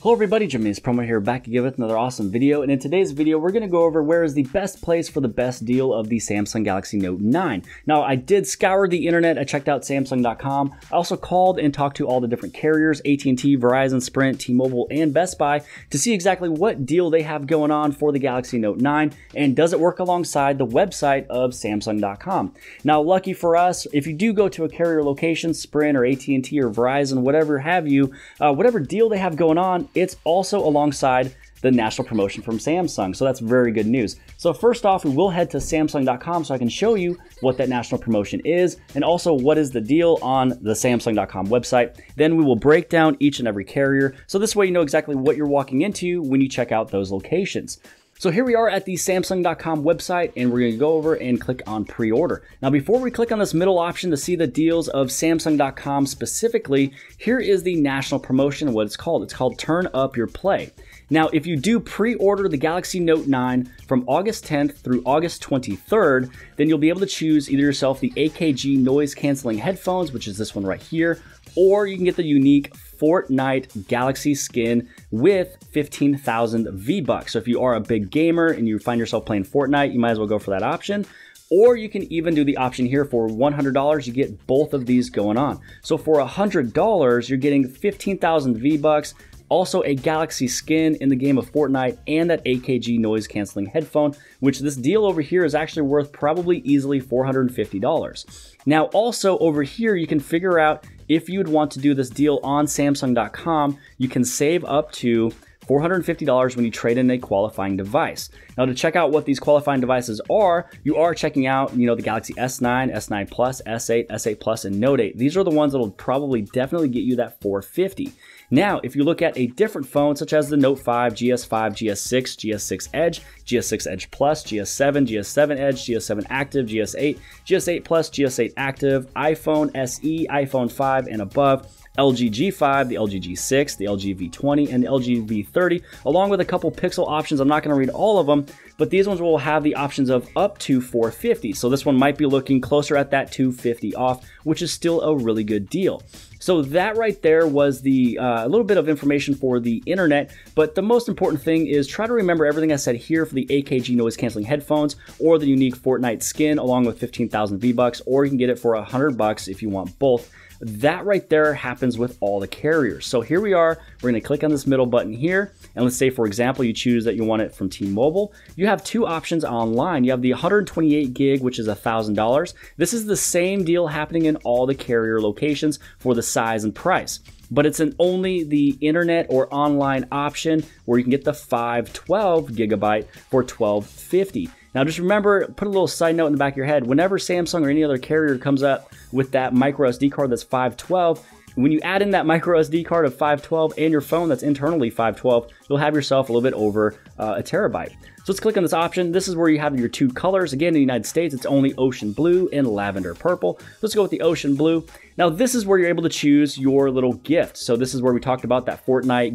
Hello everybody, jimmyispromo here, back again with another awesome video. And in today's video, we're going to go over where is the best place for the best deal of the Samsung Galaxy Note 9. Now, I did scour the internet. I checked out Samsung.com. I also called and talked to all the different carriers, AT&T, Verizon, Sprint, T-Mobile, and Best Buy to see exactly what deal they have going on for the Galaxy Note 9 and does it work alongside the website of Samsung.com. Now, lucky for us, if you do go to a carrier location, Sprint or AT&T or Verizon, whatever have you, whatever deal they have going on, it's also alongside the national promotion from Samsung. So that's very good news. So first off, we will head to Samsung.com so I can show you what that national promotion is and also what is the deal on the Samsung.com website. Then we will break down each and every carrier. So this way you know exactly what you're walking into when you check out those locations. So here we are at the Samsung.com website, and we're going to go over and click on pre-order. Now, before we click on this middle option to see the deals of Samsung.com specifically, here is the national promotion, what it's called. It's called Turn Up Your Play. Now, if you do pre-order the Galaxy Note 9 from August 10th through August 23rd, then you'll be able to choose either yourself the AKG noise canceling headphones, which is this one right here, or you can get the unique Fortnite Galaxy skin with 15,000 V-Bucks. So if you are a big gamer and you find yourself playing Fortnite, you might as well go for that option. Or you can even do the option here for $100, you get both of these going on. So for $100, you're getting 15,000 V-Bucks, also a Galaxy skin in the game of Fortnite, and that AKG noise canceling headphone, which this deal over here is actually worth probably easily $450. Now also over here, you can figure out if you'd want to do this deal on Samsung.com, you can save up to $450 when you trade in a qualifying device. Now to check out what these qualifying devices are, you are checking out, the Galaxy S9, S9 Plus, S8, S8 Plus, and Note 8. These are the ones that will probably definitely get you that $450. Now, if you look at a different phone, such as the Note 5, GS5, GS6, GS6 Edge, GS6 Edge Plus, GS7, GS7 Edge, GS7 Active, GS8, GS8 Plus, GS8 Active, iPhone SE, iPhone 5 and above, LG G5, the LG G6, the LG V20, and the LG V30, along with a couple Pixel options. I'm not going to read all of them, but these ones will have the options of up to $450. So this one might be looking closer at that $250 off, which is still a really good deal. So that right there was the a little bit of information for the internet, but the most important thing is try to remember everything I said here for the AKG noise canceling headphones or the unique Fortnite skin along with 15,000 V-Bucks, or you can get it for $100 if you want both. That right there happens with all the carriers. So here we are, we're gonna click on this middle button here, and let's say, for example, you choose that you want it from T-Mobile. You have two options online. You have the 128 gig, which is $1,000. This is the same deal happening in all the carrier locations for the size and price, but it's only the internet or online option where you can get the 512 gigabyte for $1,250. Now just remember, put a little side note in the back of your head, whenever Samsung or any other carrier comes up with that micro SD card that's 512, when you add in that micro SD card of 512 and your phone that's internally 512, you'll have yourself a little bit over a terabyte. So let's click on this option. This is where you have your two colors. Again, in the United States, it's only ocean blue and lavender purple. Let's go with the ocean blue. Now this is where you're able to choose your little gift. So this is where we talked about that Fortnite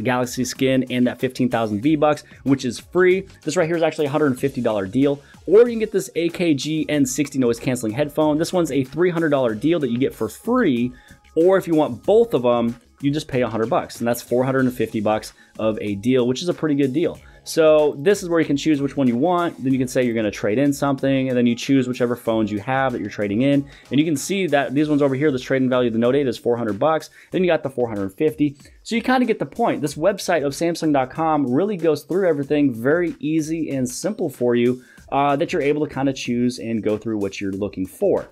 Galaxy skin and that 15,000 V-Bucks, which is free. This right here is actually a $150 deal. Or you can get this AKG N60 noise canceling headphone. This one's a $300 deal that you get for free. Or if you want both of them, you just pay $100, and that's $450 of a deal, which is a pretty good deal. So this is where you can choose which one you want. Then you can say you're going to trade in something, and then you choose whichever phones you have that you're trading in. And you can see that these ones over here, this trading value of the Note 8 is $400. Then you got the $450. So you kind of get the point. This website of Samsung.com really goes through everything very easy and simple for you that you're able to kind of choose and go through what you're looking for.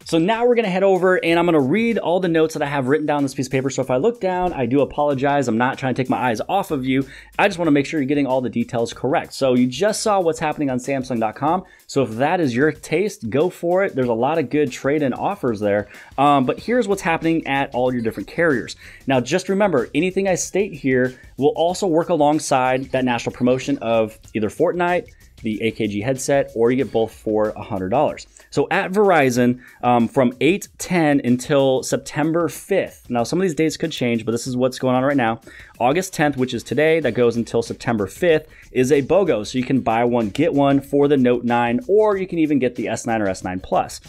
So now we're going to head over and I'm going to read all the notes that I have written down on this piece of paper. So if I look down, I do apologize. I'm not trying to take my eyes off of you. I just want to make sure you're getting all the details correct. So you just saw what's happening on Samsung.com. So if that is your taste, go for it. There's a lot of good trade-in offers there. But here's what's happening at all your different carriers. Now, just remember, anything I state here will also work alongside that national promotion of either Fortnite, the AKG headset, or you get both for $100. So at Verizon, from 8/10 until September 5th. Now, some of these dates could change, but this is what's going on right now. August 10th, which is today, that goes until September 5th, is a BOGO. So you can buy one, get one for the Note 9, or you can even get the S9 or S9 Plus.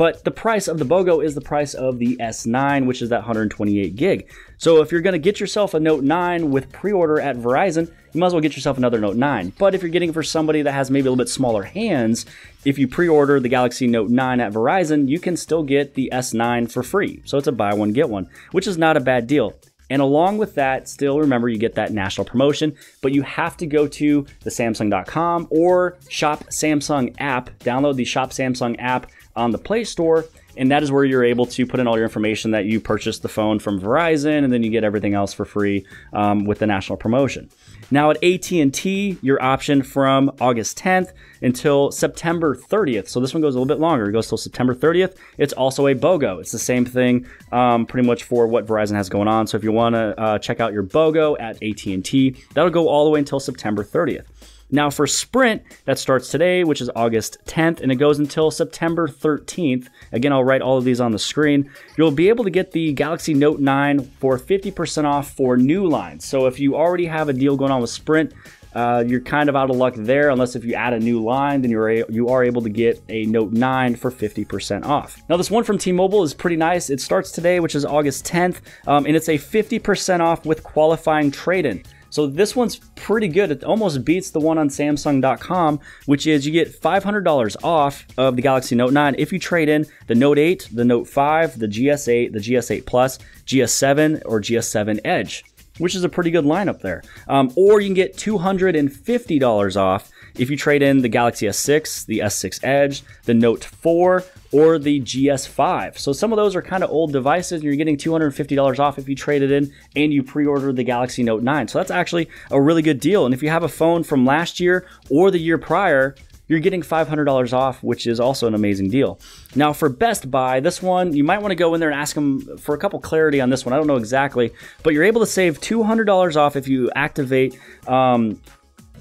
but the price of the BOGO is the price of the S9, which is that 128 gig. So if you're going to get yourself a Note 9 with pre-order at Verizon, you might as well get yourself another Note 9. But if you're getting it for somebody that has maybe a little bit smaller hands, if you pre-order the Galaxy Note 9 at Verizon, you can still get the S9 for free. So it's a buy one, get one, which is not a bad deal. And along with that, still remember you get that national promotion, but you have to go to the Samsung.com or Shop Samsung app, download the Shop Samsung app on the Play Store, and that is where you're able to put in all your information that you purchased the phone from Verizon, and then you get everything else for free with the national promotion. Now at AT&T, your option from August 10th until September 30th. So this one goes a little bit longer. It goes till September 30th. It's also a BOGO. It's the same thing pretty much for what Verizon has going on. So if you want to check out your BOGO at AT&T, that'll go all the way until September 30th. Now for Sprint, that starts today, which is August 10th, and it goes until September 13th. Again, I'll write all of these on the screen. You'll be able to get the Galaxy Note 9 for 50% off for new lines. So if you already have a deal going on with Sprint, you're kind of out of luck there, unless if you add a new line, then you are able to get a Note 9 for 50% off. Now this one from T-Mobile is pretty nice. It starts today, which is August 10th, and it's a 50% off with qualifying trade-in. So this one's pretty good. It almost beats the one on Samsung.com, which is you get $500 off of the Galaxy Note 9 if you trade in the Note 8, the Note 5, the GS8, the GS8 Plus, GS7, or GS7 Edge, which is a pretty good lineup there. Or you can get $250 off if you trade in the Galaxy S6, the S6 Edge, the Note 4, or the GS5. So some of those are kind of old devices, and you're getting $250 off if you trade it in and you pre-order the Galaxy Note 9. So that's actually a really good deal. And if you have a phone from last year or the year prior, you're getting $500 off, which is also an amazing deal. Now for Best Buy, this one, you might want to go in there and ask them for a couple clarity on this one. I don't know exactly, but you're able to save $200 off if you activate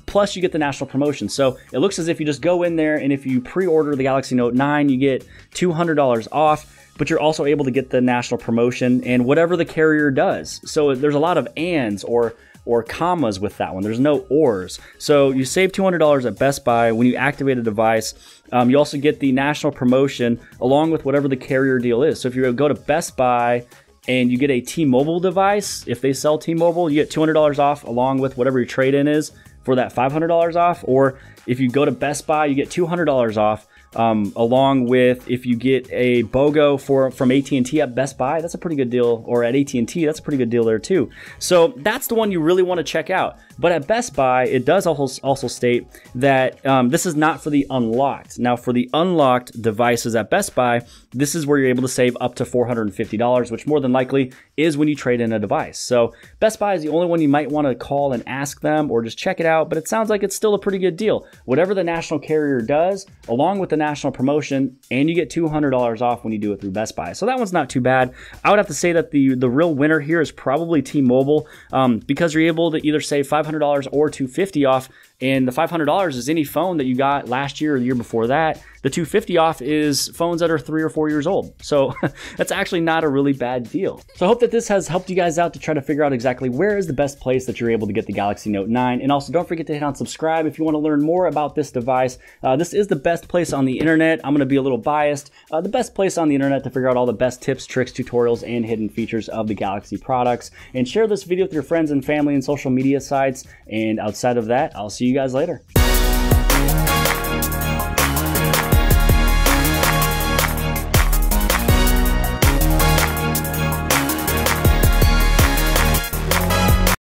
plus you get the national promotion. So it looks as if you just go in there, and if you pre-order the Galaxy Note 9, you get $200 off, but you're also able to get the national promotion and whatever the carrier does. So there's a lot of ands or commas with that one. There's no ors. So you save $200 at Best Buy when you activate a device. You also get the national promotion along with whatever the carrier deal is. So if you go to Best Buy and you get a T-Mobile device, if they sell T-Mobile, you get $200 off along with whatever your trade-in is for that $500 off. Or if you go to Best Buy, you get $200 off along with if you get a BOGO from AT&T at Best Buy. That's a pretty good deal. Or at AT&T, that's a pretty good deal there too. So that's the one you really want to check out. But at Best Buy, it does also state that this is not for the unlocked. Now for the unlocked devices at Best Buy, this is where you're able to save up to $450, which more than likely is when you trade in a device. So Best Buy is the only one you might want to call and ask them or just check it out, but it sounds like it's still a pretty good deal. Whatever the national carrier does, along with the national promotion, and you get $200 off when you do it through Best Buy. So that one's not too bad. I would have to say that the real winner here is probably T-Mobile because you're able to either save $500 or $250 off, and the $500 is any phone that you got last year or the year before that. The $250 off is phones that are 3 or 4 years old. So that's actually not a really bad deal. So I hope that this has helped you guys out to try to figure out exactly where is the best place that you're able to get the Galaxy Note 9. And also don't forget to hit on subscribe if you want to learn more about this device. This is the best place on the internet. I'm going to be a little biased. The best place on the internet to figure out all the best tips, tricks, tutorials, and hidden features of the Galaxy products. And share this video with your friends and family and social media sites. And outside of that, I'll see you guys later.